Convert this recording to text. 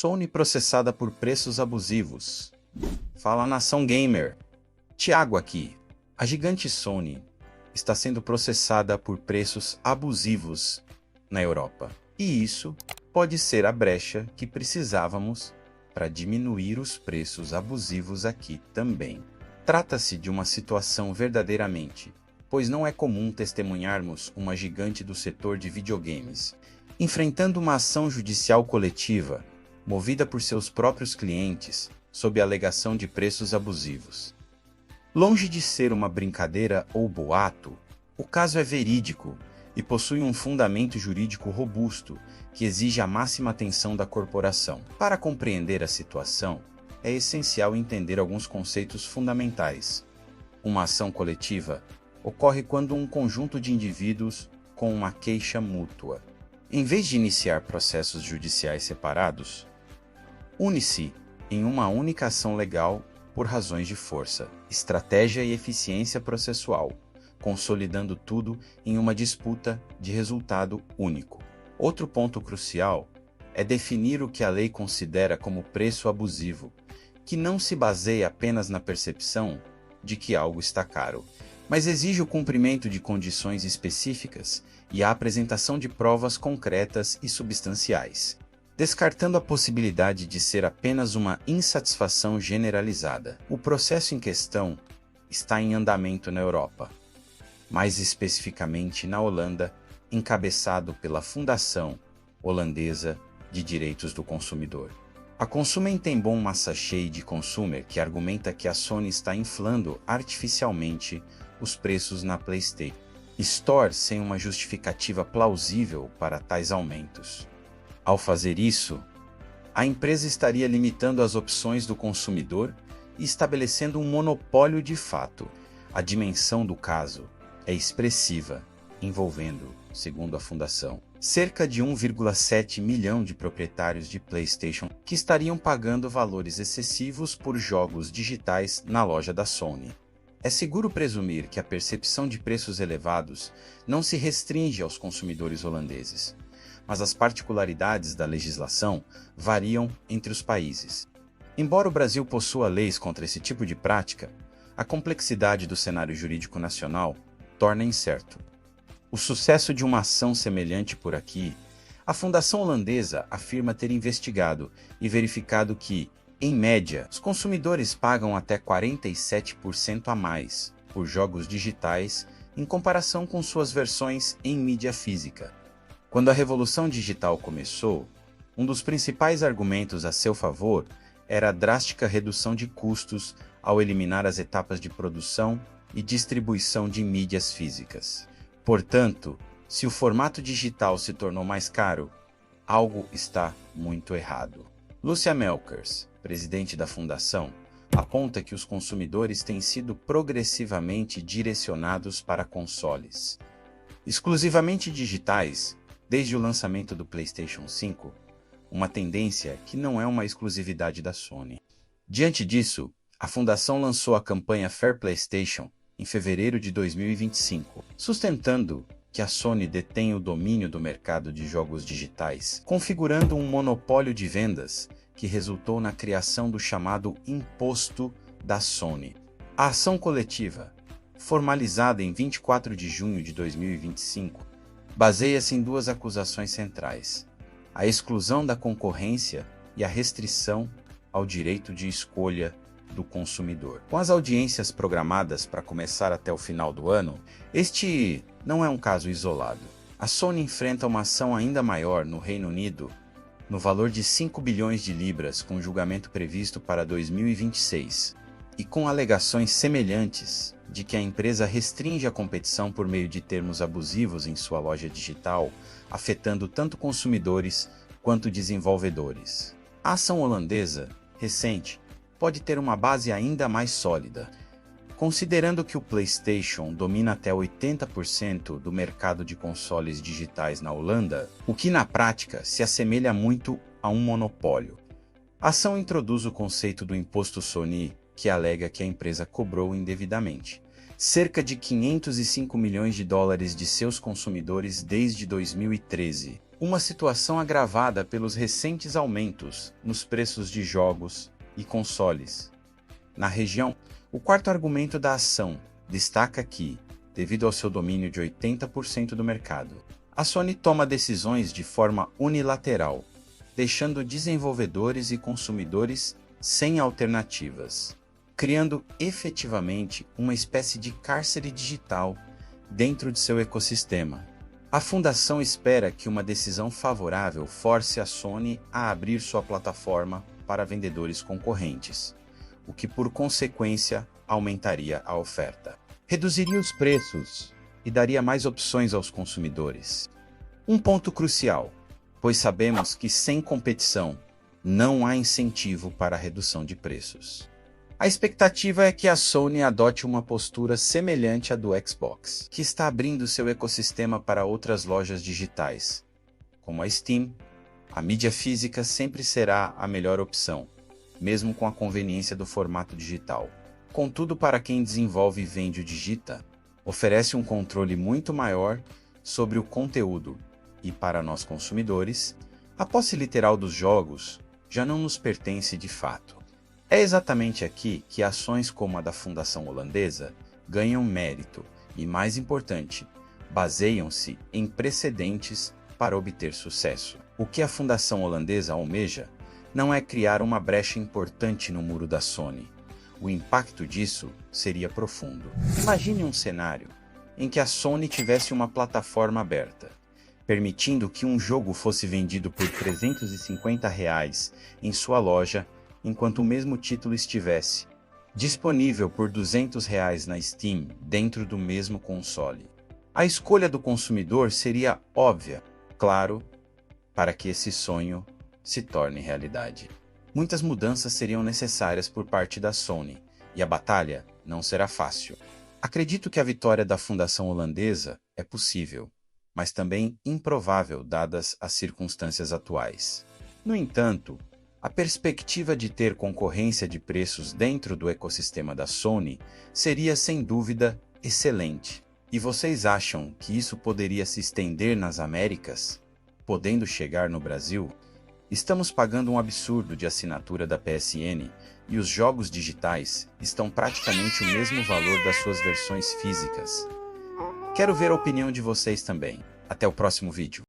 Sony processada por preços abusivos. Fala nação gamer. Thiago aqui. A gigante Sony está sendo processada por preços abusivos na Europa. E isso pode ser a brecha que precisávamos para diminuir os preços abusivos aqui também. Trata-se de uma situação verdadeiramente, pois não é comum testemunharmos uma gigante do setor de videogames enfrentando uma ação judicial coletiva, movida por seus próprios clientes, sob a alegação de preços abusivos. Longe de ser uma brincadeira ou boato, o caso é verídico e possui um fundamento jurídico robusto que exige a máxima atenção da corporação. Para compreender a situação, é essencial entender alguns conceitos fundamentais. Uma ação coletiva ocorre quando um conjunto de indivíduos com uma queixa mútua, em vez de iniciar processos judiciais separados, une-se em uma única ação legal por razões de força, estratégia e eficiência processual, consolidando tudo em uma disputa de resultado único. Outro ponto crucial é definir o que a lei considera como preço abusivo, que não se baseia apenas na percepção de que algo está caro, mas exige o cumprimento de condições específicas e a apresentação de provas concretas e substanciais, descartando a possibilidade de ser apenas uma insatisfação generalizada. O processo em questão está em andamento na Europa, mais especificamente na Holanda, encabeçado pela Fundação Holandesa de Direitos do Consumidor. A Consumen tem bom Massachei de Consumer, que argumenta que a Sony está inflando artificialmente os preços na PlayStation Store sem uma justificativa plausível para tais aumentos. Ao fazer isso, a empresa estaria limitando as opções do consumidor e estabelecendo um monopólio de fato. A dimensão do caso é expressiva, envolvendo, segundo a fundação, cerca de 1,7 milhão de proprietários de PlayStation que estariam pagando valores excessivos por jogos digitais na loja da Sony. É seguro presumir que a percepção de preços elevados não se restringe aos consumidores holandeses, mas as particularidades da legislação variam entre os países. Embora o Brasil possua leis contra esse tipo de prática, a complexidade do cenário jurídico nacional torna incerto o sucesso de uma ação semelhante por aqui. A Fundação Holandesa afirma ter investigado e verificado que, em média, os consumidores pagam até 47% a mais por jogos digitais em comparação com suas versões em mídia física. Quando a revolução digital começou, um dos principais argumentos a seu favor era a drástica redução de custos ao eliminar as etapas de produção e distribuição de mídias físicas. Portanto, se o formato digital se tornou mais caro, algo está muito errado. Lucia Melkers, presidente da fundação, aponta que os consumidores têm sido progressivamente direcionados para consoles exclusivamente digitais desde o lançamento do PlayStation 5, uma tendência que não é uma exclusividade da Sony. Diante disso, a fundação lançou a campanha Fair PlayStation em fevereiro de 2025, sustentando que a Sony detém o domínio do mercado de jogos digitais, configurando um monopólio de vendas que resultou na criação do chamado Imposto da Sony. A ação coletiva, formalizada em 24 de junho de 2025, baseia-se em duas acusações centrais: a exclusão da concorrência e a restrição ao direito de escolha do consumidor. Com as audiências programadas para começar até o final do ano, este não é um caso isolado. A Sony enfrenta uma ação ainda maior no Reino Unido, no valor de 5 bilhões de libras, com julgamento previsto para 2026, e com alegações semelhantes de que a empresa restringe a competição por meio de termos abusivos em sua loja digital, afetando tanto consumidores quanto desenvolvedores. A ação holandesa, recente, pode ter uma base ainda mais sólida, considerando que o PlayStation domina até 80% do mercado de consoles digitais na Holanda, o que na prática se assemelha muito a um monopólio. A ação introduz o conceito do imposto Sony, que alega que a empresa cobrou indevidamente cerca de 505 milhões de dólares de seus consumidores desde 2013. Uma situação agravada pelos recentes aumentos nos preços de jogos e consoles. Na região, o quarto argumento da ação destaca que, devido ao seu domínio de 80% do mercado, a Sony toma decisões de forma unilateral, deixando desenvolvedores e consumidores sem alternativas, criando efetivamente uma espécie de cárcere digital dentro de seu ecossistema. A fundação espera que uma decisão favorável force a Sony a abrir sua plataforma para vendedores concorrentes, o que por consequência aumentaria a oferta. Reduziria os preços e daria mais opções aos consumidores. Um ponto crucial, pois sabemos que sem competição não há incentivo para a redução de preços. A expectativa é que a Sony adote uma postura semelhante à do Xbox, que está abrindo seu ecossistema para outras lojas digitais. Como a Steam, a mídia física sempre será a melhor opção, mesmo com a conveniência do formato digital. Contudo, para quem desenvolve e vende o digita, oferece um controle muito maior sobre o conteúdo e, para nós consumidores, a posse literal dos jogos já não nos pertence de fato. É exatamente aqui que ações como a da Fundação Holandesa ganham mérito e, mais importante, baseiam-se em precedentes para obter sucesso. O que a Fundação Holandesa almeja não é criar uma brecha importante no muro da Sony. O impacto disso seria profundo. Imagine um cenário em que a Sony tivesse uma plataforma aberta, permitindo que um jogo fosse vendido por R$350 em sua loja, enquanto o mesmo título estivesse disponível por R$200 na Steam dentro do mesmo console. A escolha do consumidor seria óbvia, claro, para que esse sonho se torne realidade. Muitas mudanças seriam necessárias por parte da Sony, e a batalha não será fácil. Acredito que a vitória da Fundação Holandesa é possível, mas também improvável dadas as circunstâncias atuais. No entanto, a perspectiva de ter concorrência de preços dentro do ecossistema da Sony seria sem dúvida excelente. E vocês acham que isso poderia se estender nas Américas, podendo chegar no Brasil? Estamos pagando um absurdo de assinatura da PSN e os jogos digitais estão praticamente o mesmo valor das suas versões físicas. Quero ver a opinião de vocês também. Até o próximo vídeo.